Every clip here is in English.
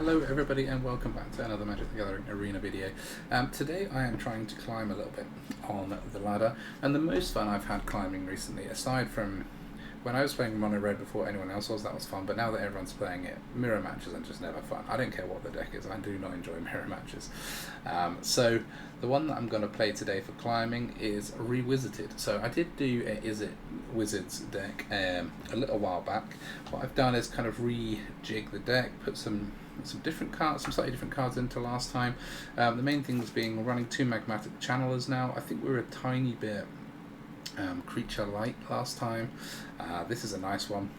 Hello everybody and welcome back to another Magic the Gathering Arena video. Today I am trying to climb a little bit on the ladder, and the most fun I've had climbing recently, aside from when I was playing Mono Red before anyone else was, that was fun, but now that everyone's playing it, mirror matches are just never fun. I don't care what the deck is, I do not enjoy mirror matches. So the one that I'm going to play today for climbing is Re-Wizited. So I did do a Is It Wizards deck a little while back. What I've done is kind of rejig the deck, put some different cards, some slightly different cards into last time. The main things being we're running 2 Magmatic Channelers now. I think we were a tiny bit creature light last time. This is a nice one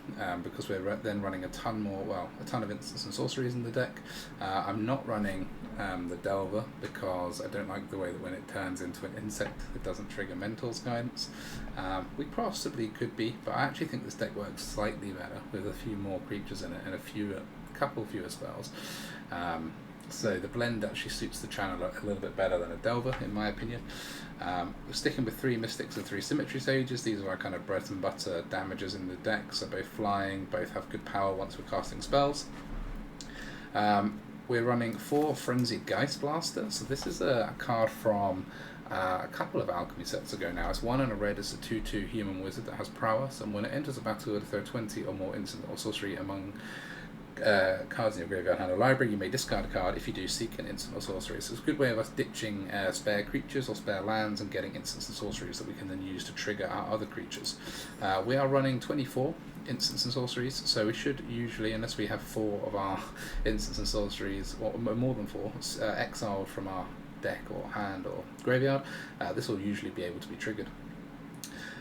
because we're then running a ton of instants and sorceries in the deck. I'm not running the Delver because I don't like the way that when it turns into an insect it doesn't trigger Mentor's Guidance. We possibly could be, but I actually think this deck works slightly better with a few more creatures in it and a couple fewer spells. So the blend actually suits the Channeler a little bit better than a Delver, in my opinion. We're sticking with 3 Mystics and 3 Symmetry Sages. These are our kind of bread and butter damages in the deck, so both flying, both have good power once we're casting spells. We're running 4 Frenzied Geistblaster. So this is a card from a couple of Alchemy sets ago now. It's 1 and a red. It's a 2/2 human wizard that has prowess, and when it enters a battle, if there are 20 or more instant or sorcery among cards in your graveyard, hand, or library, you may discard a card. If you do, seek an instant or sorcery. So it's a good way of us ditching spare creatures or spare lands and getting instants and sorceries that we can then use to trigger our other creatures. We are running 24 instants and sorceries, so we should usually, unless we have 4 of our instants and sorceries, or more than 4, exiled from our deck or hand or graveyard, this will usually be able to be triggered.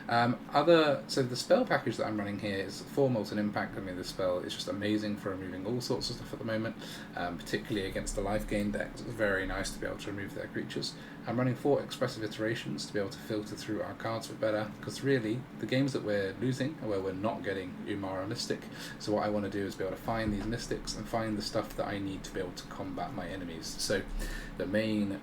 So the spell package that I'm running here is 4 Molten Impact. I mean, this spell is just amazing for removing all sorts of stuff at the moment, particularly against the life gain decks. It's very nice to be able to remove their creatures. I'm running 4 Expressive Iterations to be able to filter through our cards a bit better, because really, the games that we're losing are where we're not getting A-Umara Mystic. So what I want to do is be able to find these Mystics and find the stuff that I need to be able to combat my enemies. So the main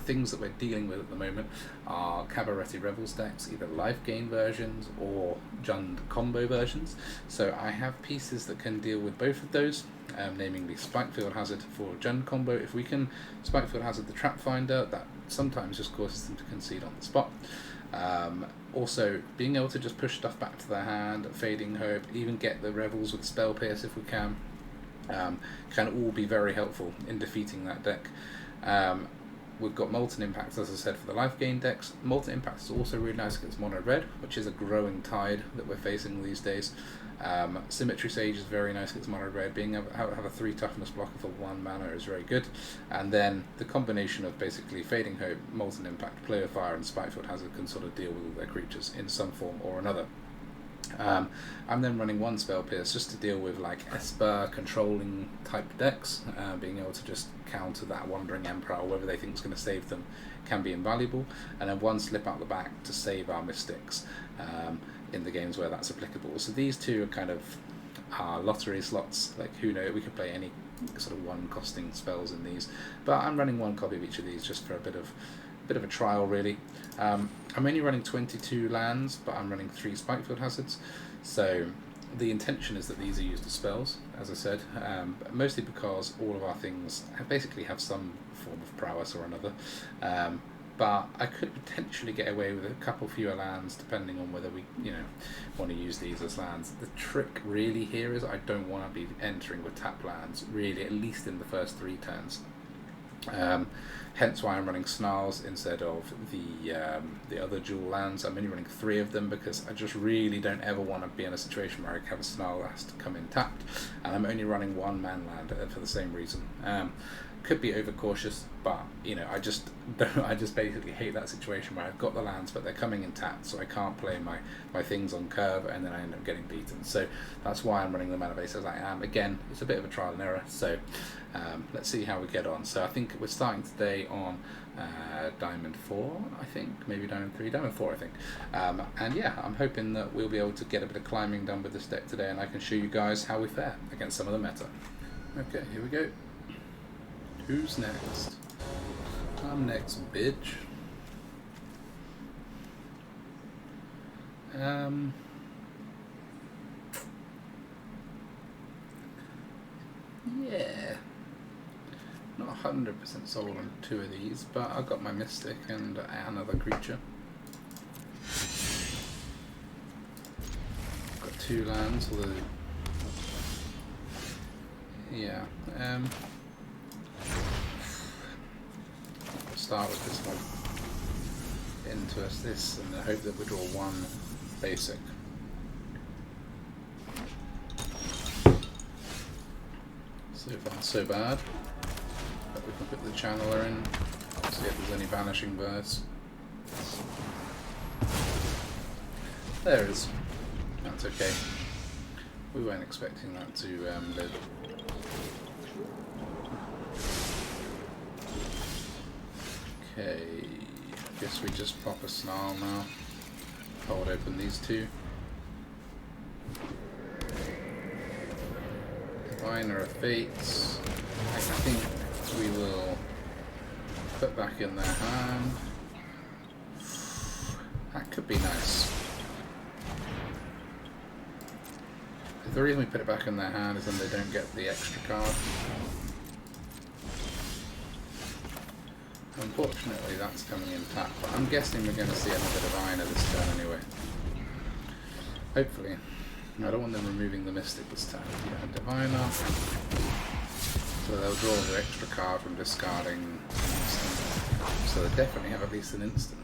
things that we're dealing with at the moment are Cabaretti Rebels decks, either life gain versions or Jund combo versions. So I have pieces that can deal with both of those, namely Spikefield Hazard for Jund combo. If we can Spikefield Hazard the Trap Finder, that sometimes just causes them to concede on the spot. Also, being able to just push stuff back to their hand, Fading Hope, even get the Revels with Spell Pierce if we can all be very helpful in defeating that deck. We've got Molten Impact, as I said, for the life gain decks. Molten Impact is also really nice against Mono Red, which is a growing tide that we're facing these days. Symmetry Sage is very nice against Mono Red. Being able to have a 3 toughness blocker for 1 mana is very good. And then the combination of basically Fading Hope, Molten Impact, Play of Fire, and Spikefield Hazard can sort of deal with all their creatures in some form or another. I'm then running 1 Spell Pierce just to deal with like Esper controlling type decks, being able to just counter that Wandering Emperor, or whether they think it's going to save them, can be invaluable, and then 1 Slip Out the Back to save our Mystics in the games where that's applicable. So these 2 are kind of lottery slots. Like, who knows, we could play any sort of 1 costing spells in these, but I'm running 1 copy of each of these just for a bit of a trial, really. I'm only running 22 lands, but I'm running 3 Spikefield Hazards, so the intention is that these are used as spells, as I said, mostly because all of our things basically have some form of prowess or another, but I could potentially get away with a couple fewer lands depending on whether we want to use these as lands. The trick really here is I don't want to be entering with tap lands, really, at least in the first 3 turns. Hence why I'm running Snarls instead of the other dual lands. I'm only running 3 of them because I just really don't ever want to be in a situation where I have a Snarl that has to come in tapped, and I'm only running 1 man land for the same reason. Could be overcautious, but I just basically hate that situation where I've got the lands but they're coming in tapped, so I can't play my things on curve and then I end up getting beaten. So that's why I'm running the mana base as I am. Again, it's a bit of a trial and error, so let's see how we get on. So I think we're starting today on Diamond 4, I think, maybe Diamond 3, Diamond 4 I think, and yeah, I'm hoping that we'll be able to get a bit of climbing done with this deck today and I can show you guys how we fare against some of the meta. Okay, here we go. Who's next? I'm next, bitch. 100% sold on 2 of these, but I got my Mystic and another creature. Got 2 lands, although yeah. We'll start with this one. Into us this, and I hope that we draw 1 basic. So far so bad, but we can put the Channeler in, see if there's any Vanishing Birds. There is. That's okay. We weren't expecting that to live. Okay, I guess we just pop a Snarl now. Hold open these 2. Diviner of Fates, I think we will put back in their hand. That could be nice. The reason we put it back in their hand is then they don't get the extra card. Unfortunately that's coming in tap, but I'm guessing we're going to see another Diviner this turn anyway. Hopefully. I don't want them removing the Mystic this time. Yeah, Diviner. So they'll draw the extra card from discarding instant. So they definitely have at least an instant.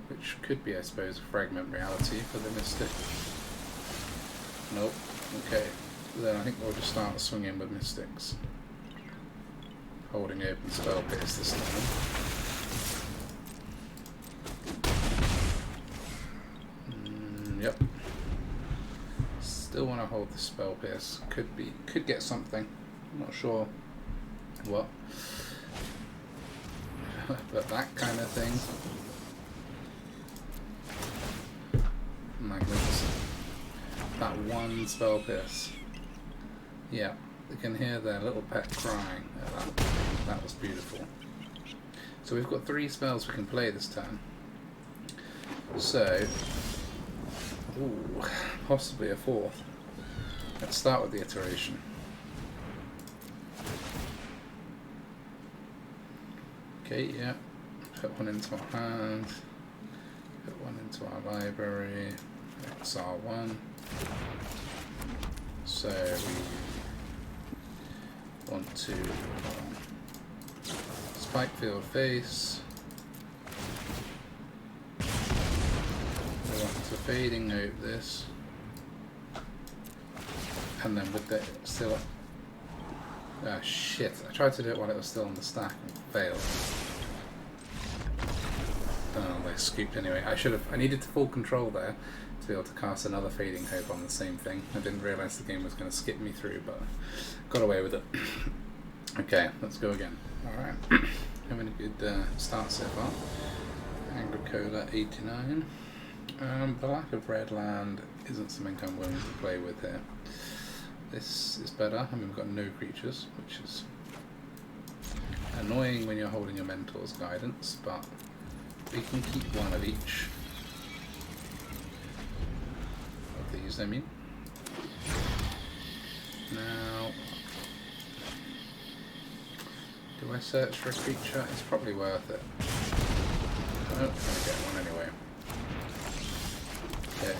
Which could be, I suppose, a Fragment Reality for the Mystic. Nope. Okay. Then I think we'll just start swinging with Mystics. Holding open Spell Pierce this time. Yep. Still want to hold the Spell Pierce. Could get something. I'm not sure what. But that kind of thing. Magnificent. That 1 Spell Pierce. Yeah, you can hear their little pet crying. That was beautiful. So we've got 3 spells we can play this turn. So, ooh, possibly a 4th. Let's start with the iteration. Okay, yeah. Put 1 into our hand. Put 1 into our library. Exile 1. So we want to Spikefield face. We want to Fading Hope this. And then with the still. Ah shit, I tried to do it while it was still on the stack and failed. Oh, they scooped anyway. I needed full control there to be able to cast another Fading Hope on the same thing. I didn't realise the game was going to skip me through, but got away with it. Okay, let's go again. Alright, having a good start so far. Agricola 89. The lack of red land isn't something I'm willing to play with here. This is better. I mean, we've got no creatures, which is annoying when you're holding a Mentor's Guidance, but we can keep 1 of each. Of these, I mean. Now, do I search for a creature? It's probably worth it. Oh, I'm going to get 1 anyway. Okay.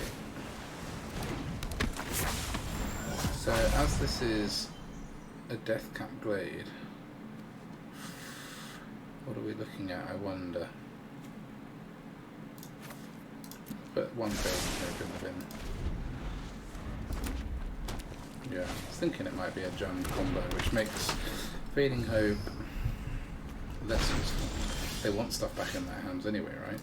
So, as this is a Deathcap Glade, what are we looking at, I wonder? Put 1 Fading Hope in the bin. Yeah, I was thinking it might be a Jund combo, which makes Fading Hope less useful. They want stuff back in their hands anyway, right?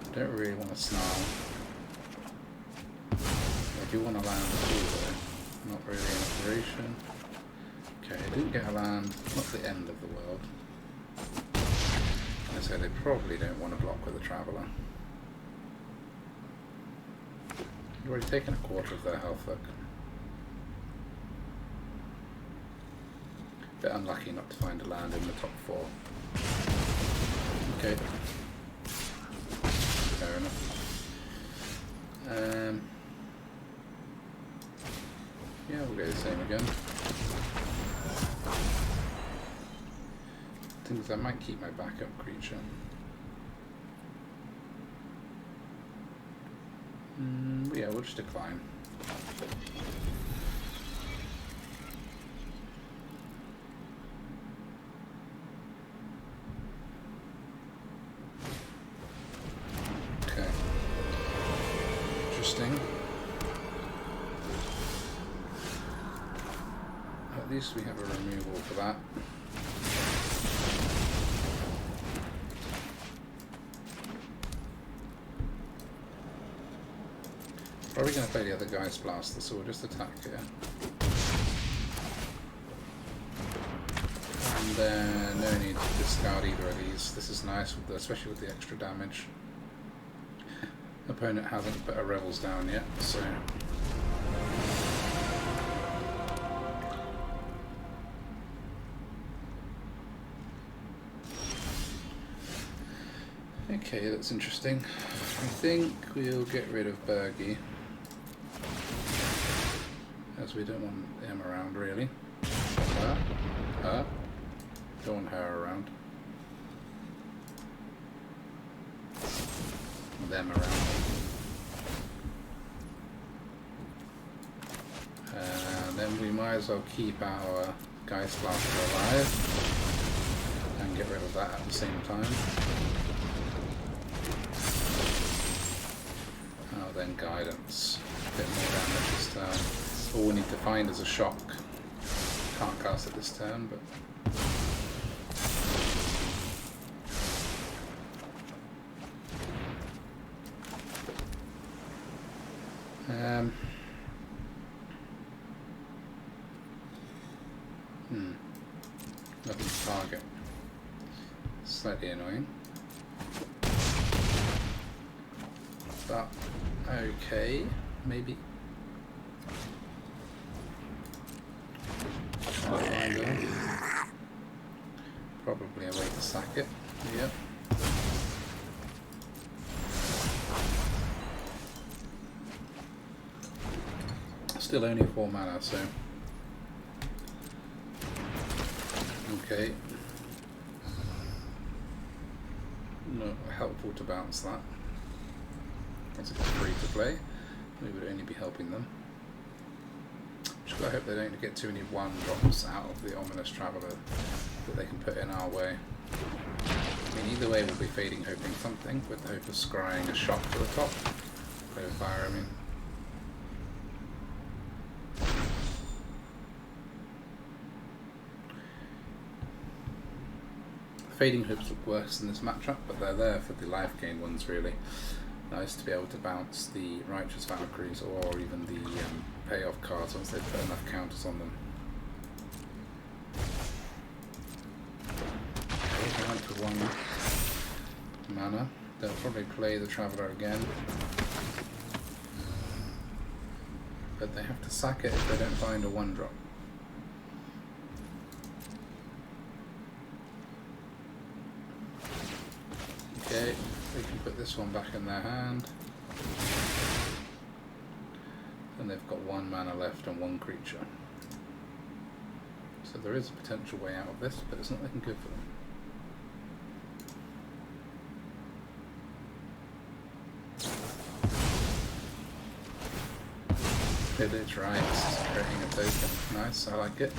I don't really want to Snarl. I do want to land too, though. Not really an operation. Okay, I didn't get a land. Not the end of the world. So they probably don't want to block with a Traveller. You've already taken a quarter of their health, look. Bit unlucky not to find a land in the top 4. Okay. Fair enough. Yeah, we'll go the same again. Things I might keep my backup creature. Yeah, we'll just decline. Okay. Interesting. At least we have a removal for that. Probably going to play the other Geistblaster, so we'll just attack here. And then no need to discard either of these. This is nice, with especially with the extra damage. Opponent hasn't put a Revels down yet, so... Okay, that's interesting. I think we'll get rid of Bergie, as we don't want him around, really. Her. Don't want her around. Them around. And then we might as well keep our Geistblaster alive and get rid of that at the same time. Oh, then Guidance. A bit more damage this turn. All we need to find is a shock. Can't cast it this turn, but... Nothing to target. Slightly annoying. But, okay, maybe. Probably a way to sack it. Yep. Still only 4 mana, so okay. Not helpful to bounce that. Once it's free to play, we would only be helping them. Just gotta hope they don't get too many 1-drops out of the Ominous Traveller that they can put in our way. I mean, either way we'll be fading hoping something, with the hope of scrying a shock to the top. Play with fire, I mean. Fading hopes look worse in this matchup, but they're there for the life gain ones, really. Nice to be able to bounce the Righteous Valkyries or even the payoff cards once they've put enough counters on them. Okay, they went to 1 mana. They'll probably play the Traveller again. But they have to sack it if they don't find a 1-drop. Okay, we can put this one back in their hand. And they've got 1 mana left and 1 creature. So there is a potential way out of this, but it's not looking good for them. It's right, it's creating a token. Nice, I like it.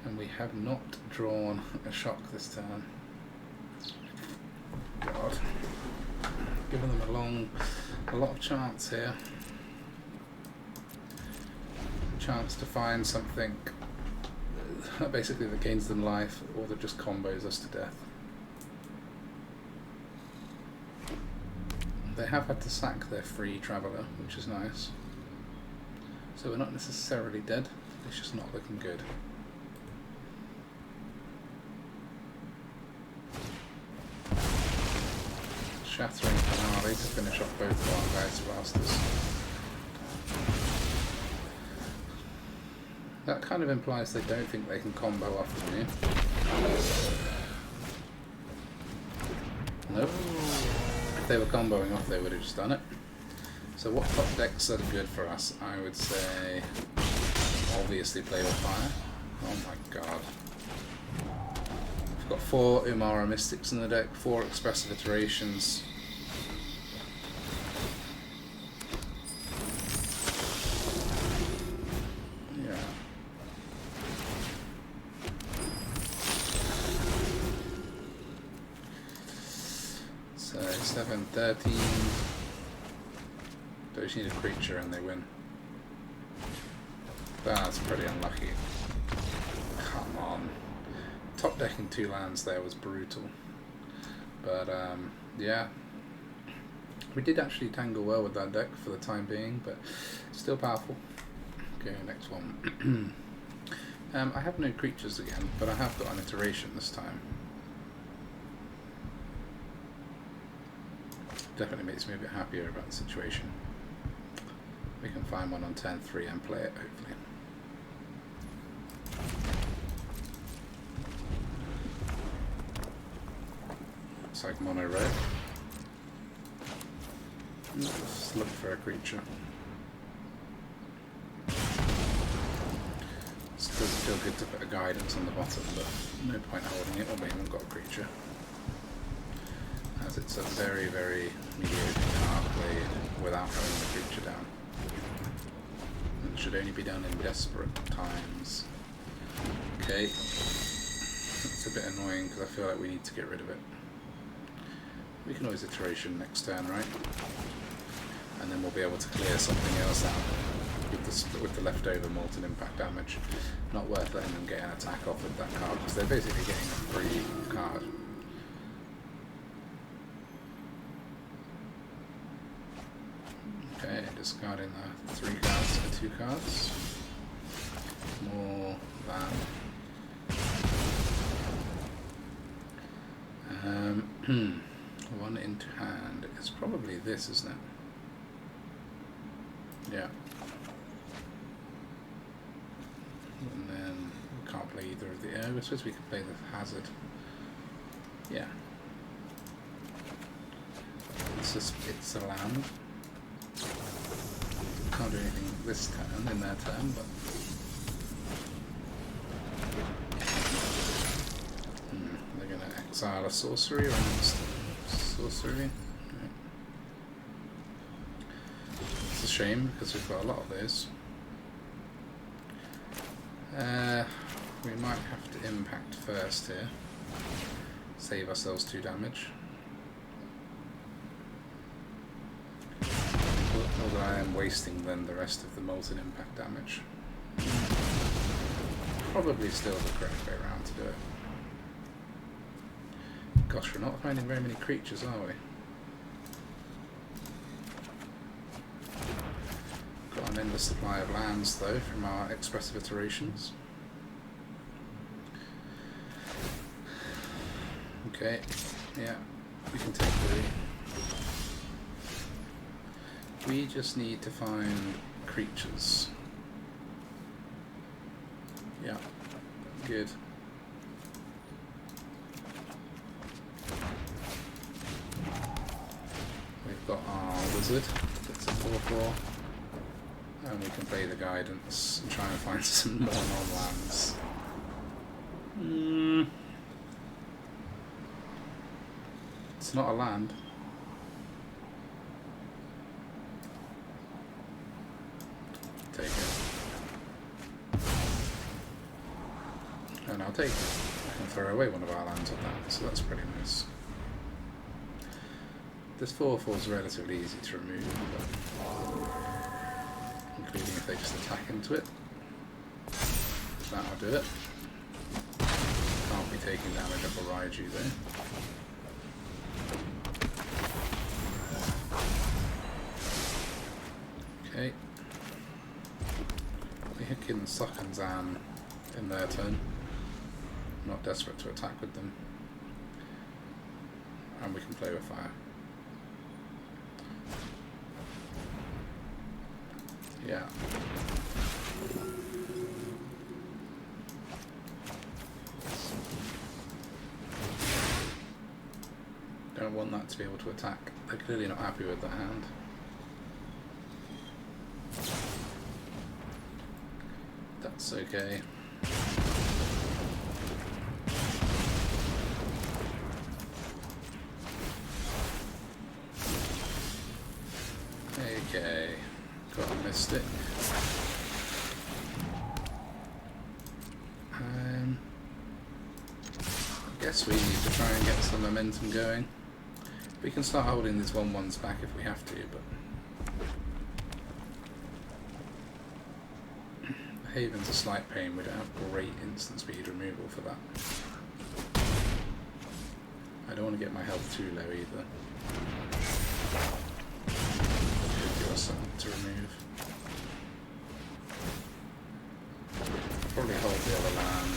And we have not drawn a shock this turn. God. Giving them a lot of chance here. Chance to find something basically that gains them life, or that just combos us to death. They have had to sack their free Traveller, which is nice. So we're not necessarily dead, it's just not looking good. Shattering Finale to finish off both of our Geistblasters. That kind of implies they don't think they can combo off me. Nope. If they were comboing off, they would have just done it. So what top decks are good for us? I would say obviously play with fire. Oh my god. We've got 4 A-Umara Mystics in the deck, 4 Expressive Iterations. Yeah. So 7, 13. They just need a creature and they win. That's pretty unlucky. Come on. Top decking 2 lands there was brutal. But yeah. We did actually tangle well with that deck for the time being, but still powerful. Okay, next one. I have no creatures again, but I have got an iteration this time. Definitely makes me a bit happier about the situation. We can find one on turn 3 and play it, hopefully. Looks like mono red. Let's look for a creature. This doesn't feel good to put a guidance on the bottom, but no point holding it when we haven't got a creature. As it's a very, very mediocre card played without having the creature down. It should only be done in desperate times. Okay. It's a bit annoying because I feel like we need to get rid of it. We can always iteration next turn, right? And then we'll be able to clear something else out with the leftover Molten Impact damage. Not worth letting them get an attack off with that card because they're basically getting a free card. Okay, discarding the 3 cards for 2 cards. More than. One into hand is probably this, isn't it? Yeah. And then we can't play either of the. I suppose we can play the Hazard. Yeah. It's a land. Can't do anything this turn in their turn, but they're going to exile a sorcery or an instant sorcery. Right. It's a shame because we've got a lot of those. We might have to impact first here. Save ourselves 2 damage. Although I am wasting then the rest of the Molten Impact damage. Probably still the correct way around to do it. Gosh, we're not finding very many creatures, are we? Got an endless supply of lands though from our Expressive Iterations. Okay, yeah, we can take 3. We just need to find creatures. Yeah, good. We've got our wizard, that's a 4/4. And we can play the guidance and try and find some more non-lands. It's not a land. Take it. And I'll take it. I can throw away one of our lands on that, so that's pretty nice. This 4/4 is relatively easy to remove, including if they just attack into it. That'll do it. Can't be taking damage off a Raiju though. Okay. We hook in Sokenzan in their turn. Not desperate to attack with them. And we can play with fire. Yeah. Don't want that to be able to attack. They're clearly not happy with the hand. That's okay. Okay, got a Mystic. I guess we need to try and get some momentum going. We can start holding these 1/1s back if we have to, but Haven's a slight pain. We don't have great instant speed removal for that. I don't want to get my health too low either. Should give us something to remove. I'll probably hold the other land.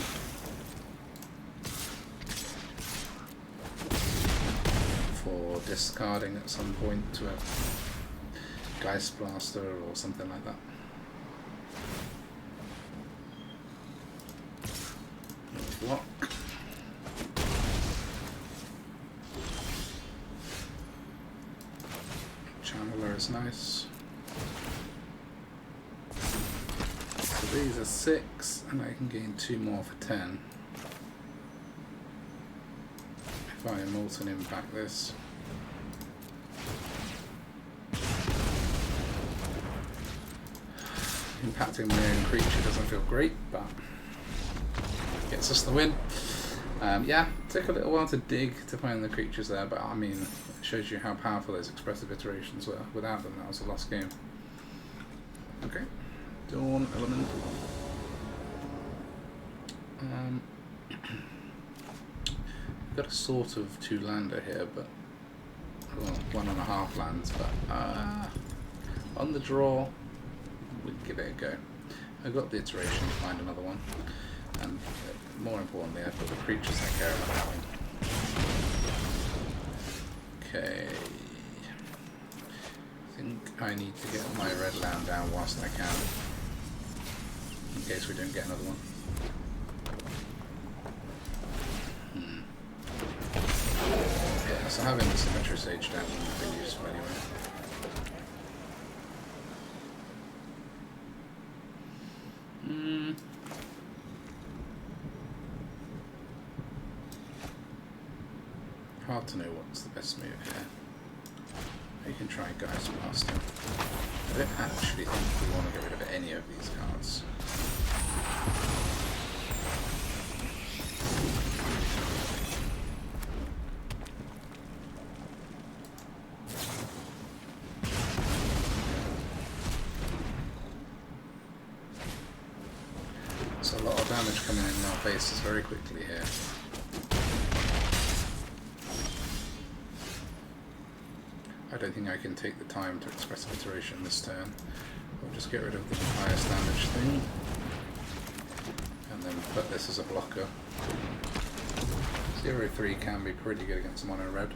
For discarding at some point to a Geistblaster or something like that. Block. Channeler is nice. So these are 6, and I can gain 2 more for 10. If I Molten Impact this. Impacting my own creature doesn't feel great, but gets us the win. Yeah, took a little while to dig to find the creatures there, but I mean, it shows you how powerful those expressive iterations were. Without them, that was a lost game. Okay, Dawn Element. Got a sort of 2-lander here, but well, 1.5 lands. But on the draw, we'll give it a go. I got the iteration to find another one. And more importantly, I've got the creatures I care about having. Okay. I think I need to get my red land down whilst I can. In case we don't get another one. Yeah, so having the Symmetry Sage down would be useful anyway. Hard to know what's the best move here. You can try Geistblaster. I don't actually think we want to get rid of any of these cards. There's a lot of damage coming in our faces very quickly here. I don't think I can take the time to Expressive Iteration this turn. I'll just get rid of the highest damage thing. And then put this as a blocker. 0/3 can be pretty good against mono red.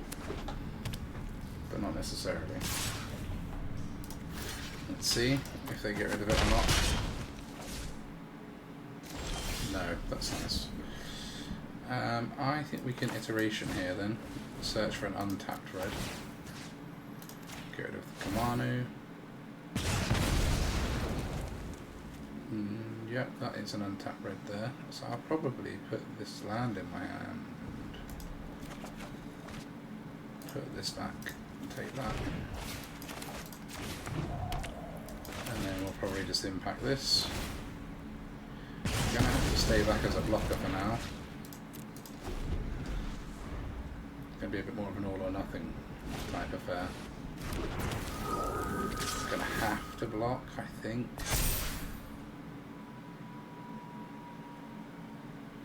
But not necessarily. Let's see if they get rid of it or not. No, that's nice. I think we can Iteration here then. Search for an untapped red. Get rid of the Kamanu. Yep, that is an untapped red there. So I'll probably put this land in my hand. Put this back and take that. And then we'll probably just impact this. I'm going to have to stay back as a blocker for now. It's going to be a bit more of an all or nothing type affair. Gonna have to block, I think.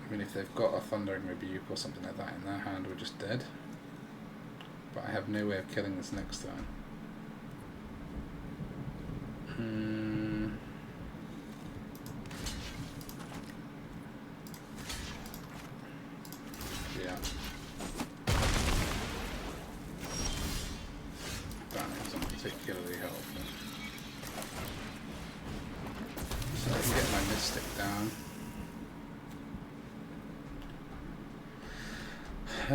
I mean, if they've got a Thundering Rebuke or something like that in their hand, we're just dead. But I have no way of killing this next turn. Yeah. Particularly helpful. So I can get my Mystic down. I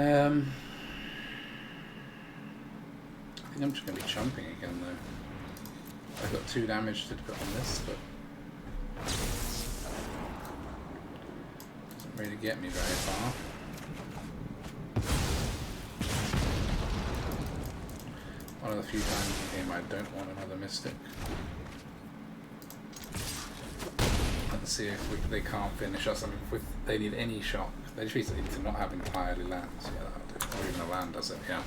think I'm just going to be chumping again though. I've got 2 damage to put on this, but really get me very far. One of the few times in the game I don't want another Mystic. Let's see if they can't finish us. I mean, if they need any shock, they just need to not have entirely lands. Yeah, that'll do. Or even a land does it, yeah.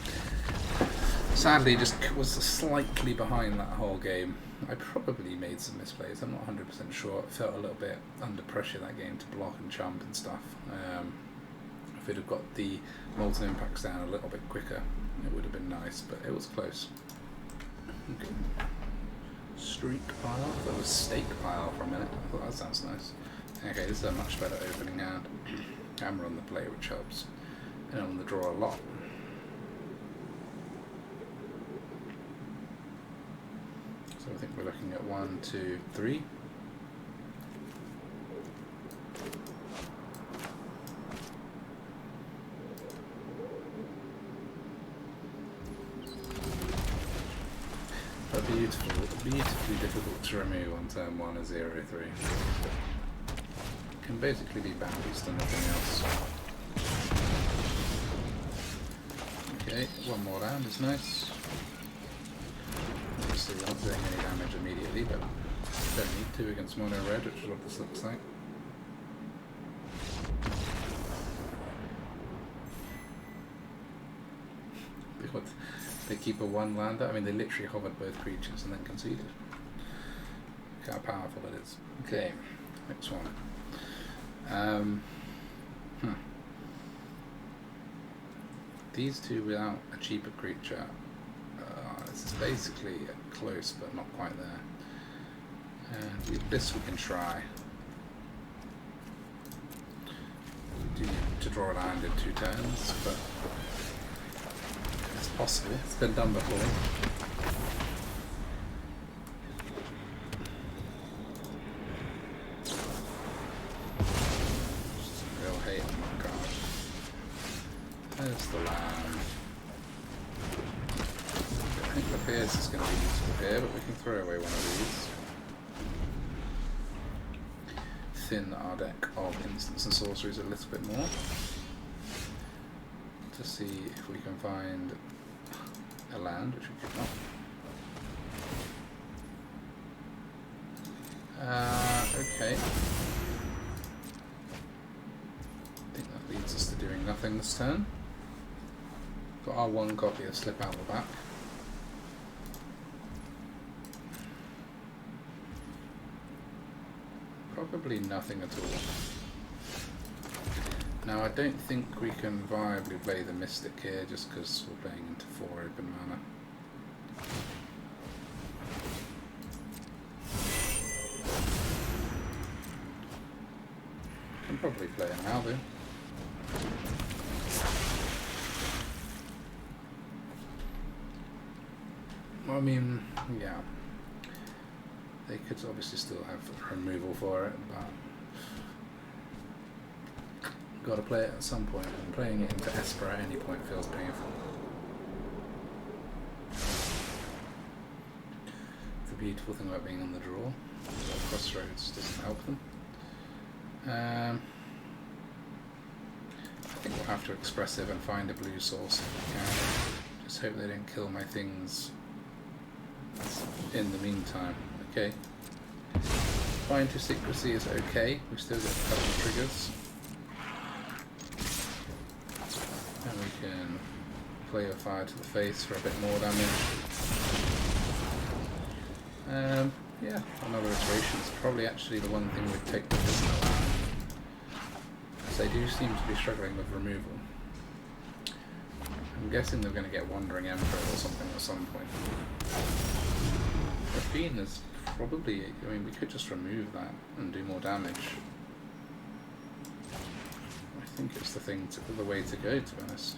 Sadly, just was slightly behind that whole game. I probably made some misplays, I'm not 100% sure. I felt a little bit under pressure that game to block and jump and stuff. If we'd have got the Molten Impacts down a little bit quicker, it would have been nice, but it was close. Okay. Streak pile? That was stake pile for a minute. I thought that sounds nice. Okay, this is a much better opening hand. Hammer on the play, which helps. And on the draw a lot. So I think we're looking at 1, 2, 3. But beautifully difficult to remove on turn 1 as 0-3. Can basically be balanced and nothing else. Okay, one more round is nice. Obviously we're not doing any damage immediately, but don't need to against mono red, which is what this looks like. They keep a 1 lander. I mean, they literally hovered both creatures and then conceded. Look how powerful it is. Okay, next one. These two without a cheaper creature. This is basically close, but not quite there. This we can try. We do need to draw a land in 2 turns, but it's possible. It's been done before. Just real hate on that card. There's the land. I think the Pierce is going to be useful here, but we can throw away one of these. Thin our deck of instants and sorceries a little bit more to see if we can find a land, which we could not. Okay. I think that leads us to doing nothing this turn. Got our 1 copy of Slip Out the back. Probably nothing at all. Now I don't think we can viably play the Mystic here just because we're playing into 4 open mana. Can probably play it now though. I mean, yeah. They could obviously still have removal for it, but got to play it at some point, and playing it into Esper at any point feels painful. The beautiful thing about being on the draw, Crossroads doesn't help them. I think we'll have to Expressive and find a blue source if we can. Just hope they don't kill my things in the meantime. Okay. Fine to Secrecy is okay. We still get a couple of triggers. And we can play a Fire to the face for a bit more damage. Yeah, another iteration is probably actually the one thing we'd take the business around. Because they do seem to be struggling with removal. I'm guessing they're going to get Wandering Emperor or something at some point. Rapine is probably, I mean, we could just remove that and do more damage. I think it's the way to go, to be honest.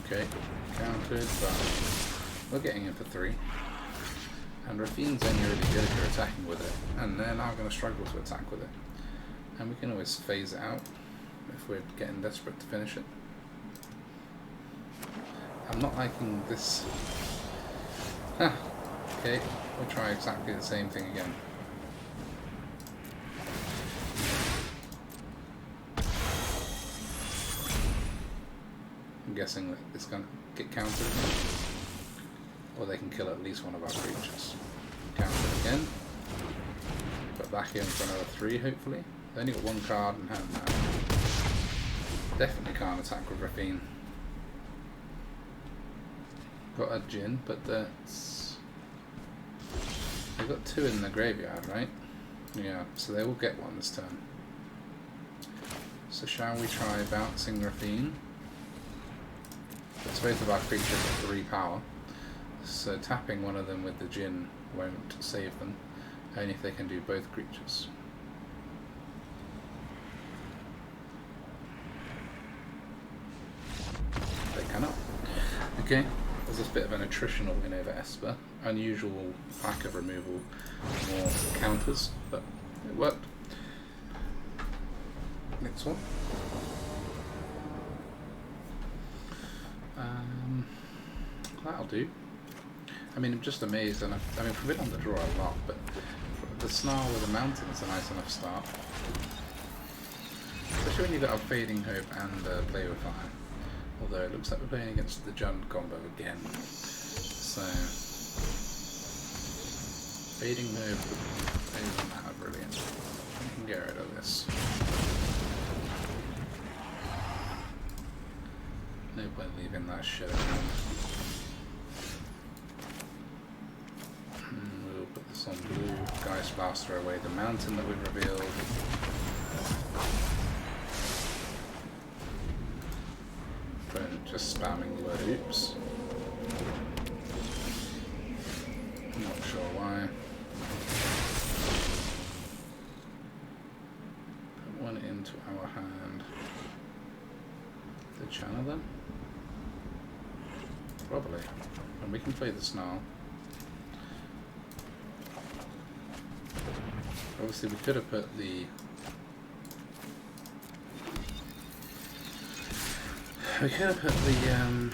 Okay, countered, but we're getting in for 3. And Rafine's only really good if you're attacking with it, and they're now going to struggle to attack with it. And we can always phase it out if we're getting desperate to finish it. I'm not liking this. Ah, okay, we'll try exactly the same thing again. I'm guessing that it's going to get countered, or they can kill at least one of our creatures. Counter again. Put back in for another 3, hopefully. They only got 1 card in hand now. Definitely can't attack with Rapine. Got a Djinn, but that's... They've got 2 in the graveyard, right? Yeah, so they will get 1 this turn. So shall we try bouncing Rapine? Both of our creatures have 3 power, so tapping one of them with the Djinn won't save them, only if they can do both creatures. They cannot. Okay, there's this bit of an attritional win over Esper. Unusual lack of removal, more counters, but it worked. Next one. That'll do. I mean, I'm just amazed, and I mean, we've been on the draw a lot, but the Snarl with the Mountain is a nice enough start. Especially when you've got a Fading Hope and Play with Fire. Although it looks like we're playing against the Jund combo again. So, Fading Hope isn't that brilliant. We can get rid of this. No point leaving that shit around. We'll put this on blue. Geistblaster away the Mountain that we revealed. Opponent just spamming the word oops. Not sure why. Put 1 into our hand. The Channeler? Probably. And we can play the Snarl. Obviously we could have put the... We could have put the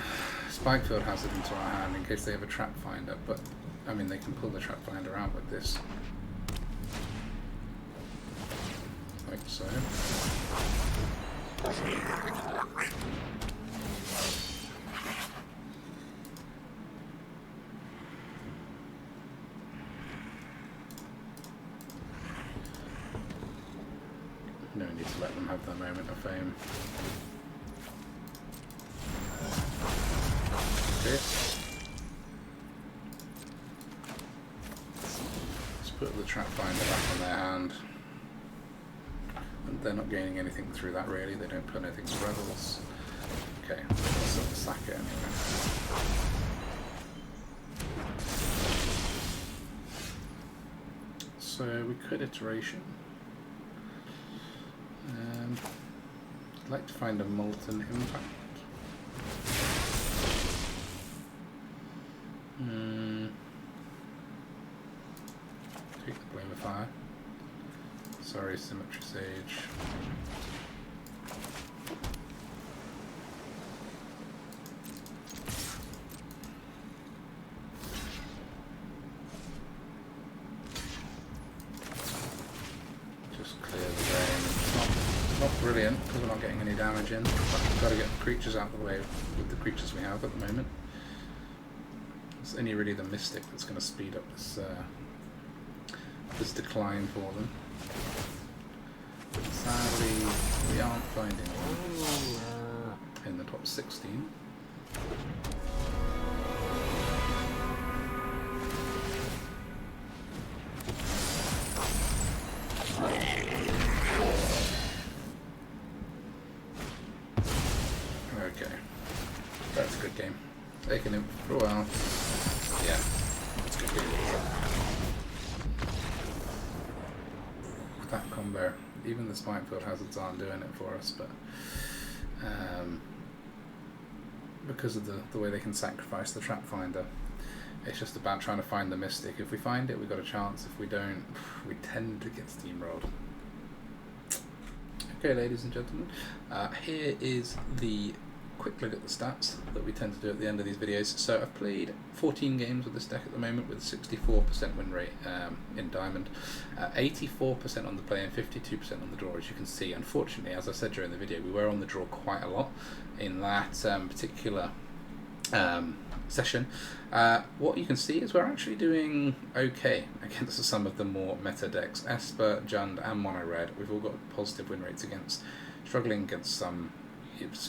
Spikefield Hazard into our hand in case they have a Trap Finder, but I mean they can pull the Trap Finder out with this. Like so. No need to let them have their moment of fame. Okay. Let's put the Trap Finder back on their hand. And they're not gaining anything through that really, they don't put anything to Rebels. Okay, so sack it anyway. So we could Iteration. I'd like to find a Molten Impact. Take the Blame of Fire. Sorry, Symmetry Sage. Just clear the rain. Not brilliant because we're not getting any damage in, but we've got to get the creatures out of the way with the creatures we have at the moment. It's only really the Mystic that's going to speed up this this decline for them. But sadly, we aren't finding one in the top 16. Okay, that's a good game. Taking him for a while. Yeah, it's a good game. That combo, even the Spikefield Hazards aren't doing it for us, but because of the way they can sacrifice the Trap Finder, it's just about trying to find the Mystic. If we find it, we've got a chance. If we don't, we tend to get steamrolled. Okay, ladies and gentlemen, here is the quick look at the stats that we tend to do at the end of these videos. So I've played 14 games with this deck at the moment with a 64% win rate in Diamond, 84% on the play and 52% on the draw, as you can see. Unfortunately, as I said during the video, we were on the draw quite a lot in that particular session. What you can see is we're actually doing okay against some of the more meta decks. Esper, Jund and Mono Red, we've all got positive win rates against, struggling against some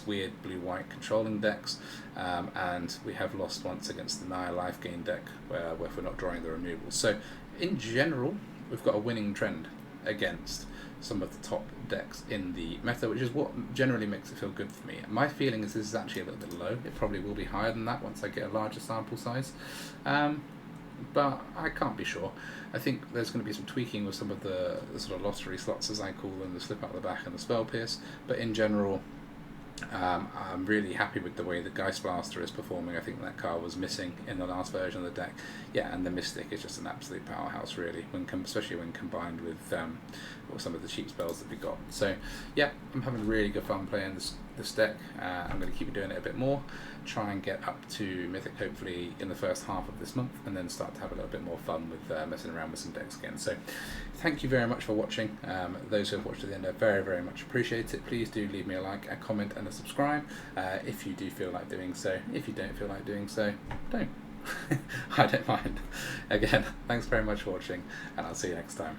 weird blue-white controlling decks, and we have lost once against the Naya life gain deck where if we're not drawing the removals. So in general, we've got a winning trend against some of the top decks in the meta, which is what generally makes it feel good for me. My feeling is this is actually a little bit low. It probably will be higher than that once I get a larger sample size, but I can't be sure. I think there's going to be some tweaking with some of the sort of lottery slots, as I call them, the slip out the back and the spell pierce, but in general I'm really happy with the way the Geistblaster is performing. I think that card was missing in the last version of the deck. Yeah, and the Mystic is just an absolute powerhouse, really, especially when combined with some of the cheap spells that we got. So yeah, I'm having really good fun playing this deck. I'm going to keep doing it a bit more, try and get up to Mythic hopefully in the first half of this month, and then start to have a little bit more fun with messing around with some decks again. So thank you very much for watching. Those who have watched to the end, I very, very much appreciate it. Please do leave me a like, a comment and a subscribe if you do feel like doing so. If you don't feel like doing so, don't. I don't mind. Again, thanks very much for watching, and I'll see you next time.